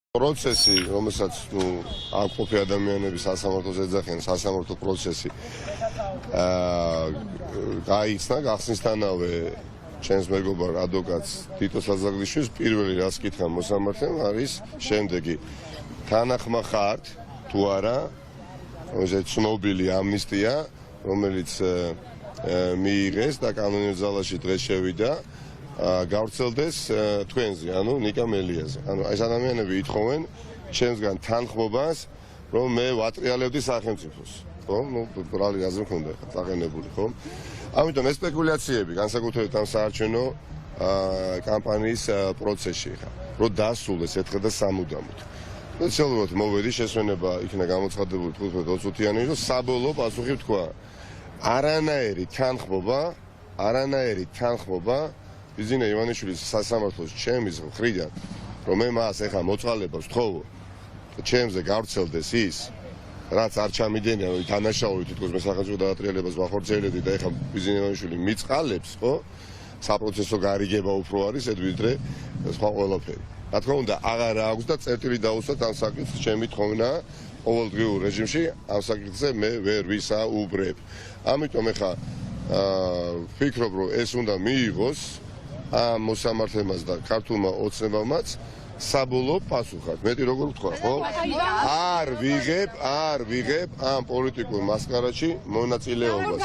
პროცესი, რომელსაც აქ ყოფი ადამიანები სასამართლოს ეძახიან, სასამართლო პროცესი გაიხსნა გახსნისთანავე ჩემს მეგობარ ადვოკატს თითო საზაგლიშვილს პირველი რაც კითხა მოსამართლემ არის შემდეგი. თანახმა ხართ თუ არა ცნობილი ამნისტია, რომელიც მიიღეს და კანონიერ ზალაში დღეს შევიდა გავრცელდეს თქვენზე, ანუ ნიკა მელიაზე. ანუ ეს ადამიანები ითხოვენ ჩემსგან თანხმობას, რომ მე ვატრიალებდი სახელმწიფოს. ხო? ნუ ბრალი აზრი მქონდა დაყენებული, ხო? ამიტომ ეს სპეკულაციები განსაკუთრებით ამ საარჩევნო კამპანიის პროცესში ხა, რომ დასულეს ერთხელ და სამუდამოდ. სპეციალურად მოვედი შესვენება იქნა გამოცხადებული 15-20-იანი, რომ საბოლოო პასუხი თქვა. არანაირი თანხმობა ბიზინა ივანიშვილის სასამართლოს ჩემის მხრიდან, რომ მე მას ეხა მოწყალებას ვთხოვო, ჩემზე გავრცელდეს ის, რაც არ ჩამიდენია, თანაშაული თითქოს მე სახელმწიფო დაატრიალებას ვახორციელებდი და ეხა ბიზინა ივანიშვილი მიწყალებს, ხო? საპროცესო გარიგება უფრო არის, ვიდრე სხვა ყველაფერი. რა თქმა უნდა, აღარ აქვს და წერტილი დაუსვათ ამ საკითხს, ჩემი თხოვნა ყოველდღიურ რეჟიმში ამ საკითხზე მე ვერ ვისაუბრებ. ამიტომ ეხა ვფიქრობ, რომ ეს უნდა მიიღოს ამ მოსამართლემაც და ქართულმა ოცნებამაც საბოლოო პასუხად. მეტი როგორ ვთქვა, ხო? არ ვიღებ ამ პოლიტიკურ მასკარადში მონაწილეობას.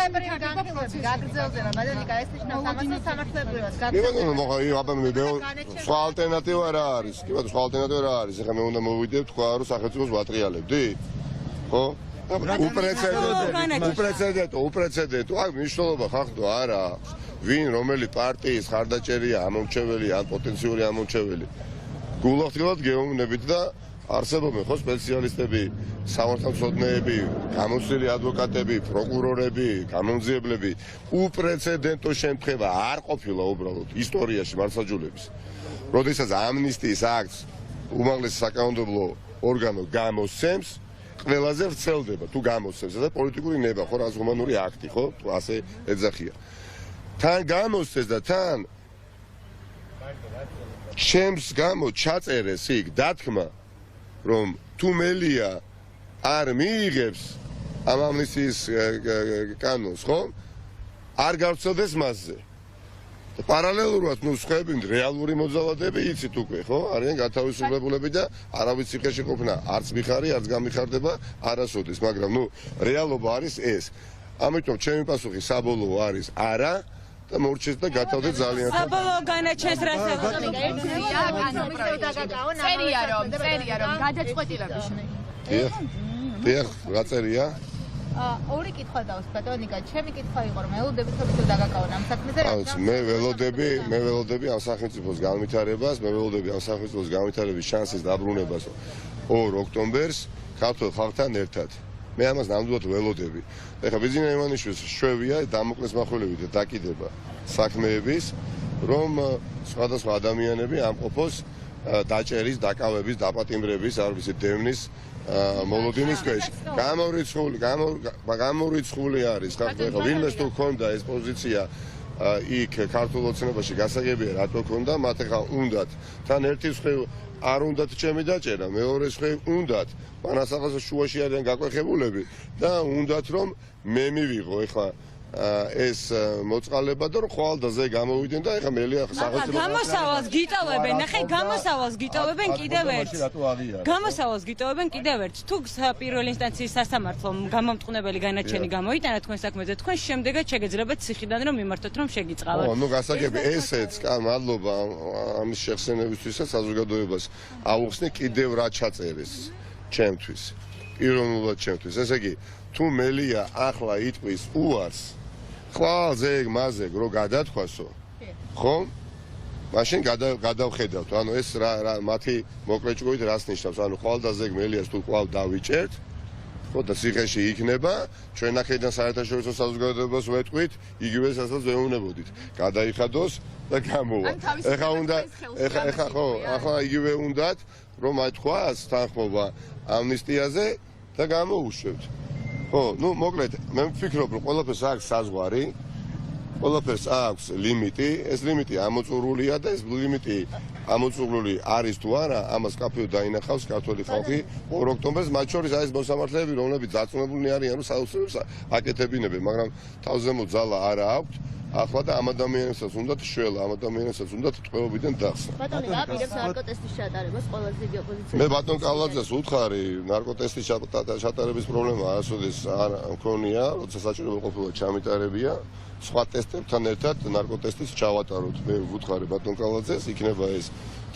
სხვა ალტერნატივა რა არის? კი ბატონო, სხვა ალტერნატივა რა არის? ეხლა მე უნდა მოვიდე თქვა, რომ სახელმწიფოს ვატრიალებდი? ხო? უპრეცედენტო, აქ მნიშვნელობა ხახტო არა აქვს. ვინ რომელი პარტიის ხარდაჭერია ამომრჩეველი ან პოტენციური ამომრჩეველი. გულახდილად გეუბნებით და არსებობენ ხო სპეციალისტები, სამართალმცოდნეები, გამოცდილი ადვოკატები, პროკურორები, გამომძიებლები. უპრეცედენტო შემთხვევა არ ყოფილა უბრალოდ ისტორიაში მართლმსაჯულების. როდესაც ამნისტიის აქტს უმაღლესი საკანონმდებლო ორგანო გამოსცემს, ყველაზე ვრცელდება თუ გამოსცემს, და პოლიტიკური ნება ხო რაზომანური აქტი, ხო? თუ ასე ეძახია. თან გამოსცეს და თან ჩემს გამო ჩაწერეს იქ დათქმა, რომ თუ მელია არ მიიღებს ამ ამნისტიის კანონს, ხო? არ გავრცელდეს მასზე. პარალელურად სხვები რეალური მოძალადეები იცით უკვე, ხო? არიან გათავისუფლებულები და არავის ციხეში ყოფნა არც მიხარი, არც გამიხარდება არასოდეს, მაგრამ რეალობა არის ეს. ამიტომ ჩემი პასუხი საბოლოო არის არა. და მორჩეს და გათავდეთ ძალიან საბოლოო განაჩენს რასაც წერია რომ გადაწყვეტილების დიახ, რა წერია? ორი კითხვა დავს ბატონიკა, ჩემი კითხვა იყო რომ ველოდებით თვითონ დაგაკავონ ამ საქმეზე რა. მე ველოდები ამ სახელმწიფოს განვითარებას, მე ველოდები ამ სახელმწიფოს განვითარების შანსის დაბრუნებას 2 ოქტომბერს ქართულ ხალხთან ერთად. მე ამას ნამდვილად ველოდები. ეხლა ბიზინა ივანიშვილს შვევია დამოკლეს მახვილებით და დაკიდება საქმეების, რომ სხვადასხვა ადამიანები ამყოფოს დაჭერის, დაკავების, დაპატიმრების, არ ვიცი, დევნის მოლოდინის ქვეშ. გამორიცხული არის ხალხი. ეხლა ვინმეს თუ ქონდა ეს პოზიცია იქ ქართულ ოცნებაში გასაგებია რატო ქონდა, მათ ეხლა უნდათ თან ერთი მხრივ არ უნდათ ჩემი დაჭერა, მეორე მხრივ უნდათ მანასახელს შუაში არიან გაკვეხებულები და უნდათ რომ მე მივიღო ეხლა ეს მოწყალება და ხვალდაზე გამოვიდნენ და ეხლა მელია სახელმწიფო გამოსავალს გიტოვებენ, ნახე გამოსავალს გიტოვებენ კიდევ ერთ. გამოსავალს გიტოვებენ კიდევ ერთ. თუ პირველი ინსტანციის სასამართლო გამომტყუნებელი განაჩენი გამოიტანა თქვენ საქმეზე, თქვენ შემდეგაც შეგეძლებათ ციხიდან რომ მიმართოთ რომ შეგიწყალოთ. გასაგები ესეც, მადლობა ამის შეხსენებისთვისაც საზოგადოებას აუხსნე კიდევ რა ჩაწერეს ჩემთვის. პიროვნულად ჩემთვის. ესე იგი, თუ მელია ახლა იტყვის უარს ხვალზე მასზე რო გადათქვასო, ხო? მაშინ გადავხედავთ. ანუ ეს რა მათი მოკლეჭკუით რას ნიშნავს? ანუ ხვალდაზე მელიას თუ კვლავ დავიჭერთ, ხო და ციხეში იქნება, ჩვენ აქედან საერთაშორისო საზოგადოებას ვეტყვით, იგივე სასაც ვეუბნებოდით. გადაიხადოს და გამოვა. ახლა იგივე უნდათ რომ აითქვას თანხმობა ამნისტიაზე და გამოუშვებთ. ხო, მოკლედ, მე ვფიქრობ, რომ ყველაფერს აქვს საზღვარი. ყველაფერს აქვს ლიმიტი, ეს ლიმიტი ამოწურულია და ეს ლიმიტი ამოწურული არის თუ არა, ამას კაფეო დაინახავს ქართული ხალხი 2 ოქტომბერს, მათ შორის არის მოსამართლეები, რომლებიც დაწუნებულნი არიან, რომ საოცრებას აკეთებინებენ, მაგრამ თავზემო ძალა არა აქვთ. ახლა და ამ ადამიანებსაც უნდათ შველა, ამ ადამიანებსაც უნდათ ტყვეობიდან დახსნა. ბატონი აპირებს ნარკოტესტის ჩატარებას ყველაზე დიდი ოპოზიცია. მე ბატონ კალაძეს უთხარი, ნარკოტესტის ჩატარების პრობლემა არასოდეს არ მქონია, როცა საჭირო ყოფილა ჩამიტარებია, სხვა ტესტებთან ერთად ნარკოტესტის ჩავატაროთ. მე ვუთხარი ბატონ კალაძეს, იქნება ეს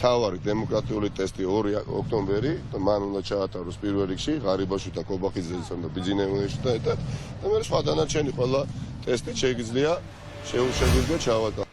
თავარი დემოკრატიული ტესტი 2 ოქტომბერი, მან უნდა ჩაატაროს პირველ რიგში ღარიბაშვილთან, კობახიძესთან და ბიძინეუეშთან ერთად და მე სხვა დანარჩენი ყველა ტესტი შეიძლება ჩავატაროთ.